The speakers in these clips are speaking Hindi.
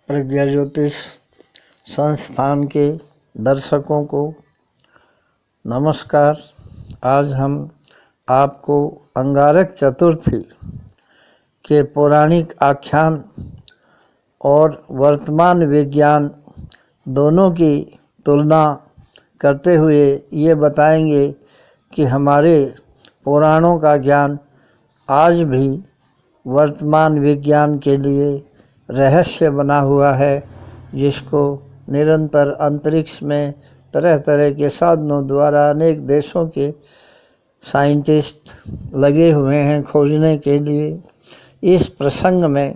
प्रज्ञा ज्योतिष संस्थान के दर्शकों को नमस्कार। आज हम आपको अंगारक चतुर्थी के पौराणिक आख्यान और वर्तमान विज्ञान दोनों की तुलना करते हुए ये बताएंगे कि हमारे पुराणों का ज्ञान आज भी वर्तमान विज्ञान के लिए रहस्य बना हुआ है, जिसको निरंतर अंतरिक्ष में तरह तरह के साधनों द्वारा अनेक देशों के साइंटिस्ट लगे हुए हैं खोजने के लिए। इस प्रसंग में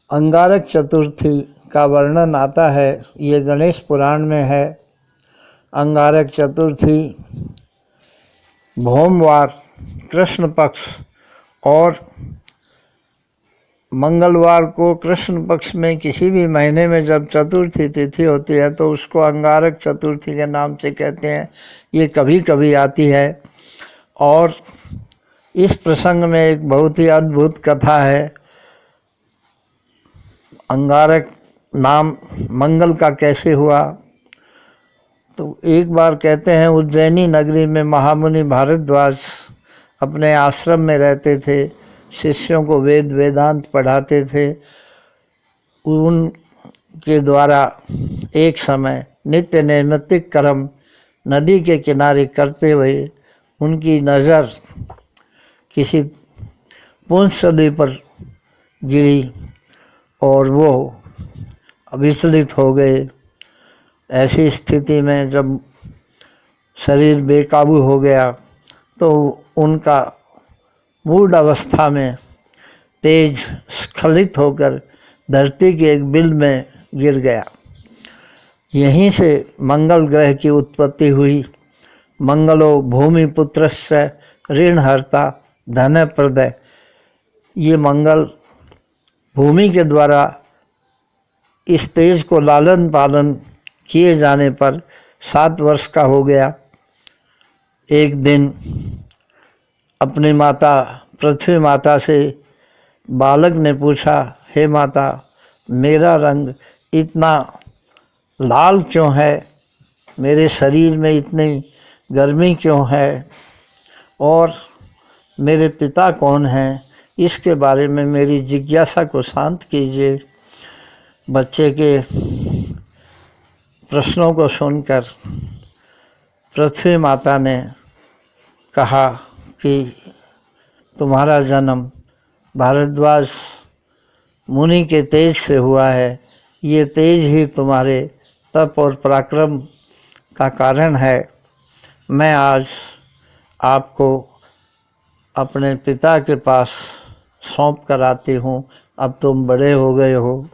अंगारक चतुर्थी का वर्णन आता है। ये गणेश पुराण में है। अंगारक चतुर्थी भोमवार कृष्ण पक्ष और मंगलवार को कृष्ण पक्ष में किसी भी महीने में जब चतुर्थी तिथि होती है तो उसको अंगारक चतुर्थी के नाम से कहते हैं। ये कभी कभी आती है। और इस प्रसंग में एक बहुत ही अद्भुत कथा है। अंगारक नाम मंगल का कैसे हुआ? तो एक बार कहते हैं उज्जैनी नगरी में महामुनि भारद्वाज अपने आश्रम में रहते थे। शिष्यों को वेद वेदांत पढ़ाते थे। उनके द्वारा एक समय नित्य नैमित्तिक कर्म नदी के किनारे करते हुए उनकी नज़र किसी पुंसली पर गिरी और वो विचलित हो गए। ऐसी स्थिति में जब शरीर बेकाबू हो गया तो उनका मूढ़ अवस्था में तेज स्खलित होकर धरती के एक बिल में गिर गया। यहीं से मंगल ग्रह की उत्पत्ति हुई। मंगलो भूमि पुत्रस्य ऋणहर्ता धन प्रदय। ये मंगल भूमि के द्वारा इस तेज को लालन पालन किए जाने पर 7 वर्ष का हो गया। एक दिन अपनी माता पृथ्वी माता से बालक ने पूछा, हे माता, मेरा रंग इतना लाल क्यों है? मेरे शरीर में इतनी गर्मी क्यों है? और मेरे पिता कौन हैं? इसके बारे में मेरी जिज्ञासा को शांत कीजिए। बच्चे के प्रश्नों को सुनकर पृथ्वी माता ने कहा कि तुम्हारा जन्म भारद्वाज मुनि के तेज से हुआ है। ये तेज ही तुम्हारे तप और पराक्रम का कारण है। मैं आज आपको अपने पिता के पास सौंप कर आती हूँ। अब तुम बड़े हो गए हो।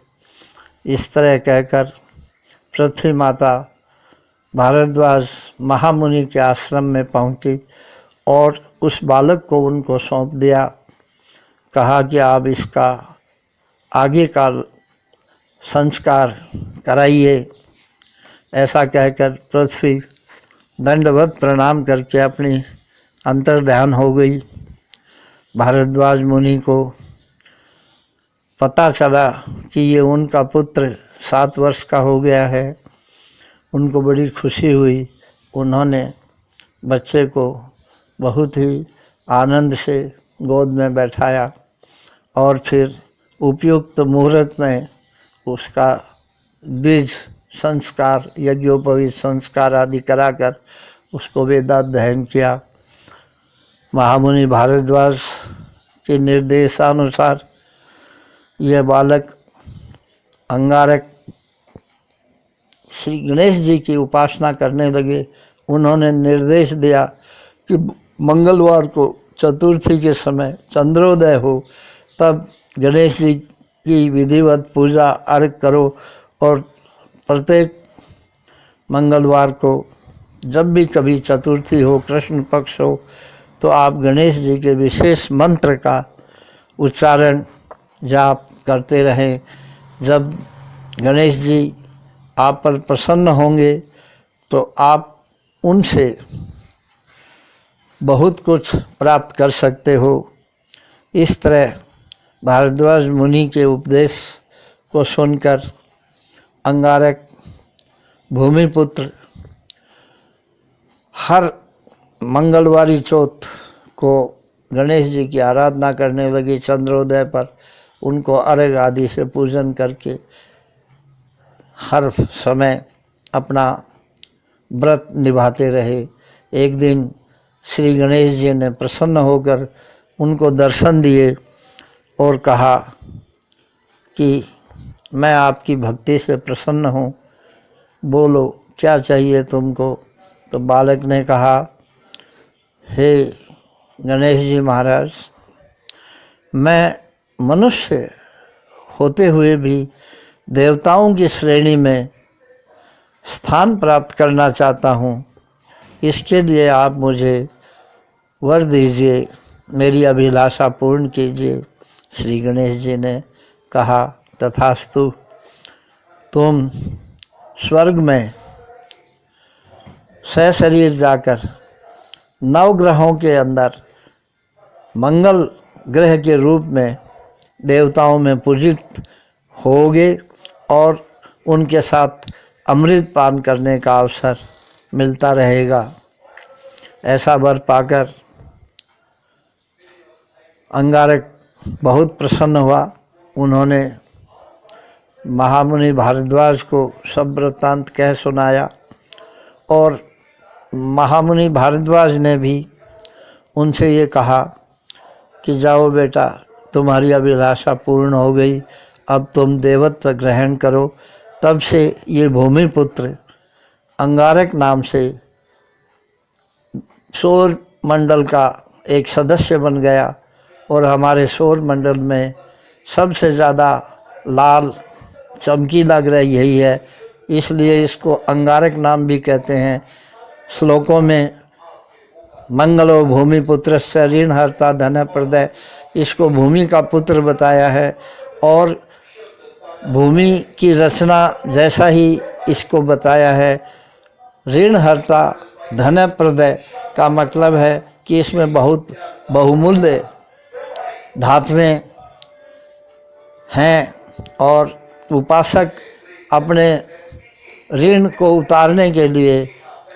इस तरह कहकर पृथ्वी माता भारद्वाज महामुनि के आश्रम में पहुँची और उस बालक को उनको सौंप दिया। कहा कि आप इसका आगे का संस्कार कराइए। ऐसा कहकर पृथ्वी दंडवत प्रणाम करके अपनी अंतर्ध्यान हो गई। भारद्वाज मुनि को पता चला कि ये उनका पुत्र 7 वर्ष का हो गया है। उनको बड़ी खुशी हुई। उन्होंने बच्चे को बहुत ही आनंद से गोद में बैठाया और फिर उपयुक्त मुहूर्त में उसका बीज संस्कार यज्ञोपवीत संस्कार आदि कराकर उसको वेदाध्ययन किया। महामुनि भारद्वाज के निर्देशानुसार यह बालक अंगारक श्री गणेश जी की उपासना करने लगे। उन्होंने निर्देश दिया कि मंगलवार को चतुर्थी के समय चंद्रोदय हो तब गणेश जी की विधिवत पूजा अर्घ करो और प्रत्येक मंगलवार को जब भी कभी चतुर्थी हो कृष्ण पक्ष हो तो आप गणेश जी के विशेष मंत्र का उच्चारण जाप करते रहें। जब गणेश जी आप पर प्रसन्न होंगे तो आप उनसे बहुत कुछ प्राप्त कर सकते हो। इस तरह भारद्वाज मुनि के उपदेश को सुनकर अंगारक भूमिपुत्र हर मंगलवारी चौथ को गणेश जी की आराधना करने लगी। चंद्रोदय पर उनको अर्घ आदि से पूजन करके हर समय अपना व्रत निभाते रहे। एक दिन श्री गणेश जी ने प्रसन्न होकर उनको दर्शन दिए और कहा कि मैं आपकी भक्ति से प्रसन्न हूँ, बोलो क्या चाहिए तुमको। तो बालक ने कहा, हे गणेश जी महाराज, मैं मनुष्य होते हुए भी देवताओं की श्रेणी में स्थान प्राप्त करना चाहता हूँ, इसके लिए आप मुझे वर दीजिए, मेरी अभिलाषा पूर्ण कीजिए। श्री गणेश जी ने कहा, तथास्तु, तुम स्वर्ग में सशरीर जाकर नवग्रहों के अंदर मंगल ग्रह के रूप में देवताओं में पूजित होगे और उनके साथ अमृत पान करने का अवसर मिलता रहेगा। ऐसा वर पाकर अंगारक बहुत प्रसन्न हुआ। उन्होंने महामुनि भारद्वाज को सब वृत्तांत कह सुनाया और महामुनि भारद्वाज ने भी उनसे ये कहा कि जाओ बेटा, तुम्हारी अभिलाषा पूर्ण हो गई, अब तुम देवत्व ग्रहण करो। तब से ये भूमिपुत्र अंगारक नाम से सौर मंडल का एक सदस्य बन गया और हमारे सौर मंडल में सबसे ज़्यादा लाल चमकीला ग्रह यही है, इसलिए इसको अंगारक नाम भी कहते हैं। श्लोकों में मंगलो भूमिपुत्र से ऋणहर्ता धन प्रदय, इसको भूमि का पुत्र बताया है और भूमि की रचना जैसा ही इसको बताया है। ऋणहर्ता धन प्रदय का मतलब है कि इसमें बहुत बहुमूल्य धातुएं हैं और उपासक अपने ऋण को उतारने के लिए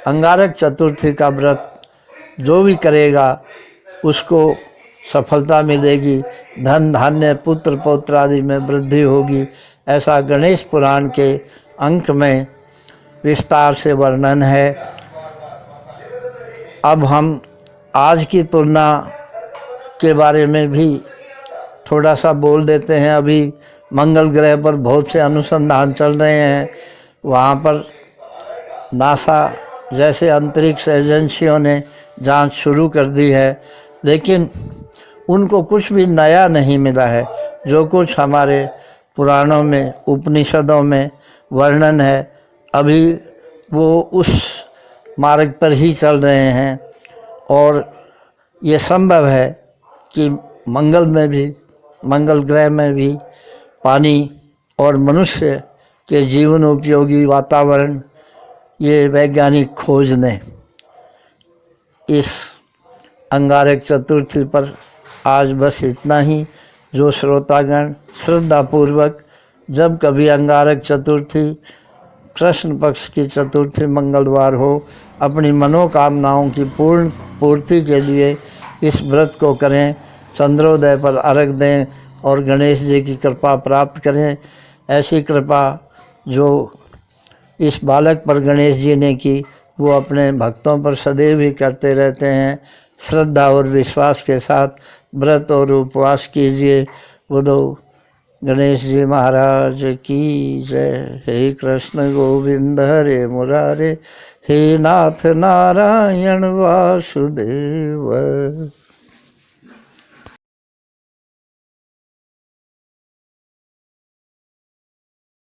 अंगारक चतुर्थी का व्रत जो भी करेगा उसको सफलता मिलेगी, धन धान्य पुत्र पौत्र आदि में वृद्धि होगी। ऐसा गणेश पुराण के अंक में विस्तार से वर्णन है। अब हम आज की तुलना के बारे में भी थोड़ा सा बोल देते हैं। अभी मंगल ग्रह पर बहुत से अनुसंधान चल रहे हैं, वहाँ पर नासा जैसे अंतरिक्ष एजेंसियों ने जांच शुरू कर दी है, लेकिन उनको कुछ भी नया नहीं मिला है। जो कुछ हमारे पुराणों में उपनिषदों में वर्णन है, अभी वो उस मार्ग पर ही चल रहे हैं और ये संभव है कि मंगल ग्रह में भी पानी और मनुष्य के जीवन उपयोगी वातावरण ये वैज्ञानिक खोज ने इस अंगारक चतुर्थी पर आज बस इतना ही। जो श्रोतागण श्रद्धापूर्वक जब कभी अंगारक चतुर्थी कृष्ण पक्ष की चतुर्थी मंगलवार हो अपनी मनोकामनाओं की पूर्ति के लिए इस व्रत को करें, चंद्रोदय पर अर्घ दें और गणेश जी की कृपा प्राप्त करें। ऐसी कृपा जो इस बालक पर गणेश जी ने की वो अपने भक्तों पर सदैव ही करते रहते हैं। श्रद्धा और विश्वास के साथ व्रत और उपवास कीजिए। बोलो गणेश जी महाराज की जय। हे कृष्ण गोविंद हरे मुरारे, हे नाथ नारायण वासुदेव।